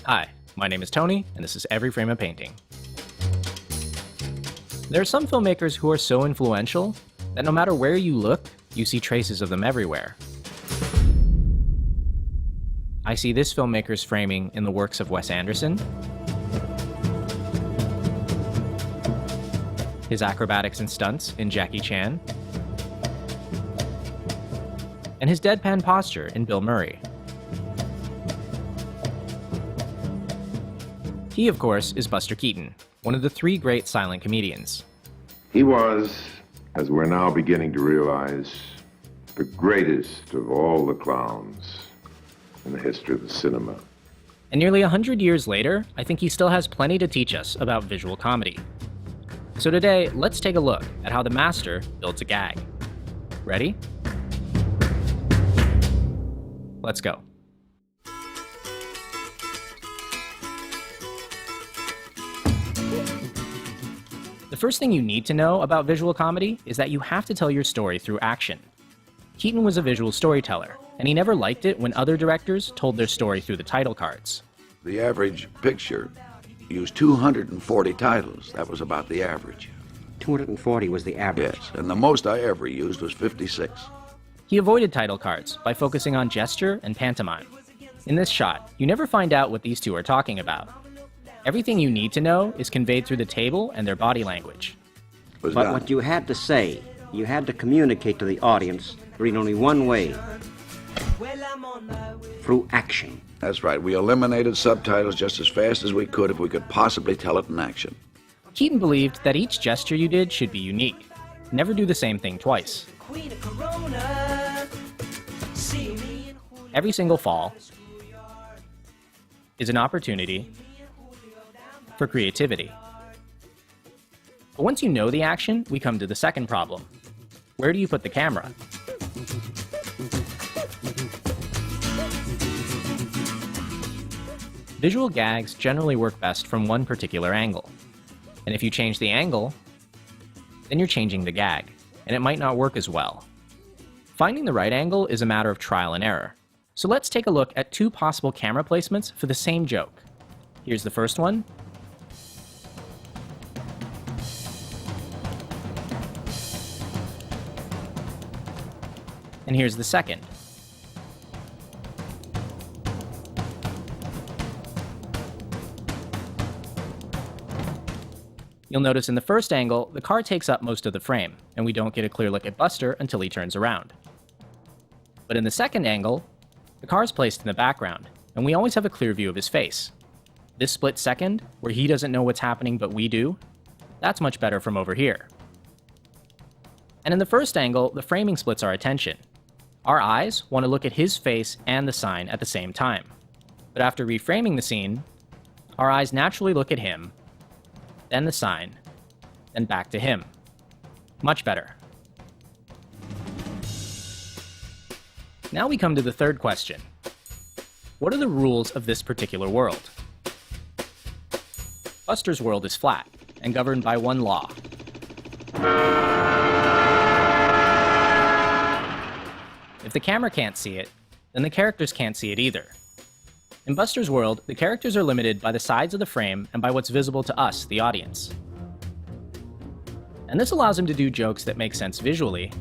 Hi, my name is Tony, and this is Every Frame a Painting. There are some filmmakers who are so influential that no matter where you look, you see traces of them everywhere. I see this filmmaker's framing in the works of Wes Anderson, his acrobatics and stunts in Jackie Chan, and his deadpan posture in Bill Murray. He, of course, is Buster Keaton, one of the three great silent comedians. He was, as we're now beginning to realize, the greatest of all the clowns in the history of the cinema. And nearly 100 years later, I think he still has plenty to teach us about visual comedy. So today, let's take a look at how the master builds a gag. Ready? Let's go. The first thing you need to know about visual comedy is that you have to tell your story through action. Keaton was a visual storyteller, and he never liked it when other directors told their story through the title cards. The average picture used 240 titles. That was about the average. 240 was the average. Yes, and the most I ever used was 56. He avoided title cards by focusing on gesture and pantomime. In this shot, you never find out what these two are talking about. Everything you need to know is conveyed through the table and their body language. But what you had to say, you had to communicate to the audience in only one way. Through action. That's right. We eliminated subtitles just as fast as we could if we could possibly tell it in action. Keaton believed that each gesture you did should be unique. Never do the same thing twice. Every single fall is an opportunity for creativity. But once you know the action, we come to the second problem. Where do you put the camera? Visual gags generally work best from one particular angle. And if you change the angle, then you're changing the gag, and it might not work as well. Finding the right angle is a matter of trial and error. So let's take a look at two possible camera placements for the same joke. Here's the first one. And here's the second. You'll notice in the first angle, the car takes up most of the frame, and we don't get a clear look at Buster until he turns around. But in the second angle, the car's placed in the background, and we always have a clear view of his face. This split second, where he doesn't know what's happening but we do, that's much better from over here. And in the first angle, the framing splits our attention. Our eyes want to look at his face and the sign at the same time. But after reframing the scene, our eyes naturally look at him, then the sign, then back to him. Much better. Now we come to the third question. What are the rules of this particular world? Buster's world is flat and governed by one law. If the camera can't see it, then the characters can't see it either. In Buster's world, the characters are limited by the sides of the frame and by what's visible to us, the audience. And this allows him to do jokes that make sense visually,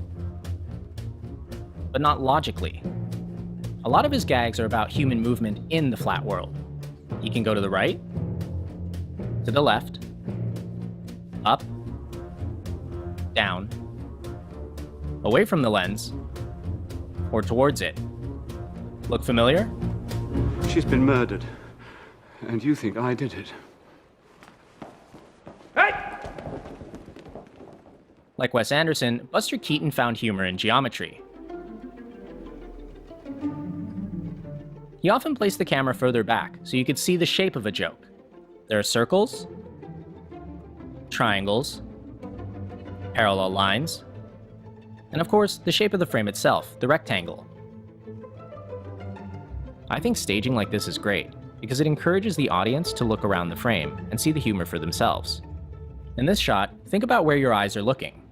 but not logically. A lot of his gags are about human movement in the flat world. He can go to the right, to the left, up, down, away from the lens, or towards it. Look familiar? She's been murdered, and you think I did it. Like Wes Anderson, Buster Keaton found humor in geometry. He often placed the camera further back so you could see the shape of a joke. There are circles, triangles, parallel lines, and of course, the shape of the frame itself, the rectangle. I think staging like this is great, because it encourages the audience to look around the frame and see the humor for themselves. In this shot, think about where your eyes are looking.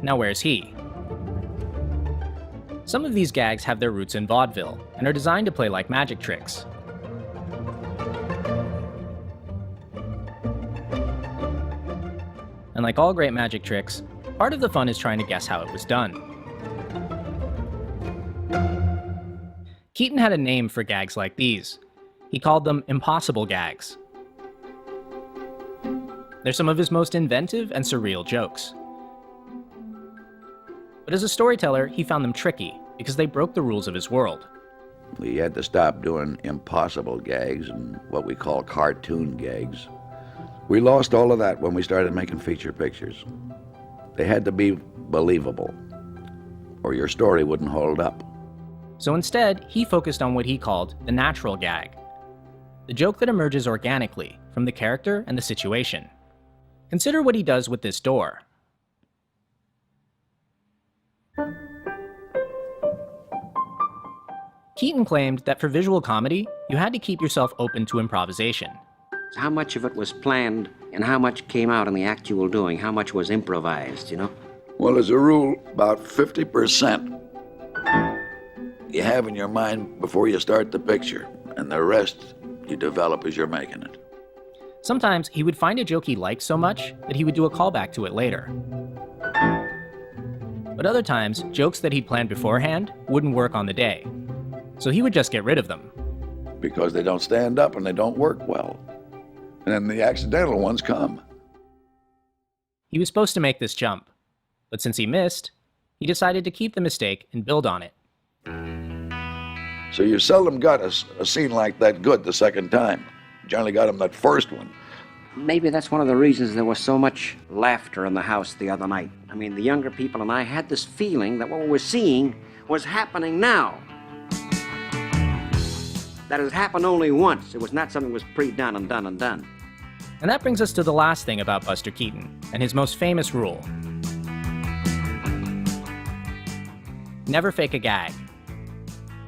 Now where's he? Some of these gags have their roots in vaudeville and are designed to play like magic tricks. And like all great magic tricks, part of the fun is trying to guess how it was done. Keaton had a name for gags like these. He called them impossible gags. They're some of his most inventive and surreal jokes. But as a storyteller, he found them tricky because they broke the rules of his world. We had to stop doing impossible gags and what we call cartoon gags. We lost all of that when we started making feature pictures. They had to be believable, or your story wouldn't hold up. So instead, he focused on what he called the natural gag, the joke that emerges organically from the character and the situation. Consider what he does with this door. Keaton claimed that for visual comedy, you had to keep yourself open to improvisation. How much of it was planned and how much came out in the actual doing? How much was improvised, you know? Well, as a rule, about 50% you have in your mind before you start the picture, and the rest you develop as you're making it. Sometimes he would find a joke he liked so much that he would do a callback to it later. But other times, jokes that he'd planned beforehand wouldn't work on the day, so he would just get rid of them. Because they don't stand up and they don't work well. And then the accidental ones come. He was supposed to make this jump, but since he missed, he decided to keep the mistake and build on it. So you seldom got a scene like that good the second time. You generally got them that first one. Maybe that's one of the reasons there was so much laughter in the house the other night. I mean, the younger people and I had this feeling that what we were seeing was happening now. That it happened only once. It was not something that was pre-done and done and done. And that brings us to the last thing about Buster Keaton, and his most famous rule. Never fake a gag.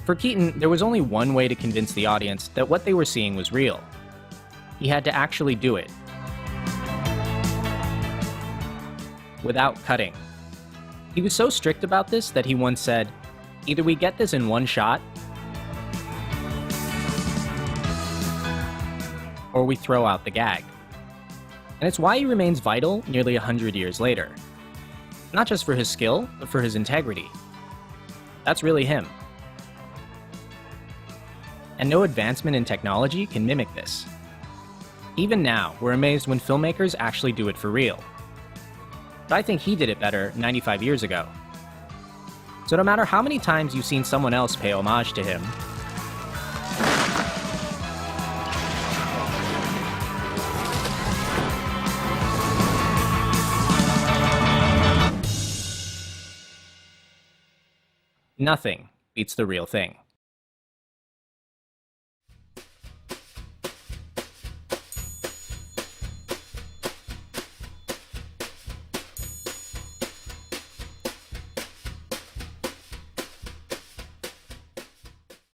For Keaton, there was only one way to convince the audience that what they were seeing was real. He had to actually do it. Without cutting. He was so strict about this that he once said, "Either we get this in one shot, or we throw out the gag." And it's why he remains vital nearly 100 years later. Not just for his skill, but for his integrity. That's really him. And no advancement in technology can mimic this. Even now, we're amazed when filmmakers actually do it for real. But I think he did it better 95 years ago. So no matter how many times you've seen someone else pay homage to him, nothing beats the real thing.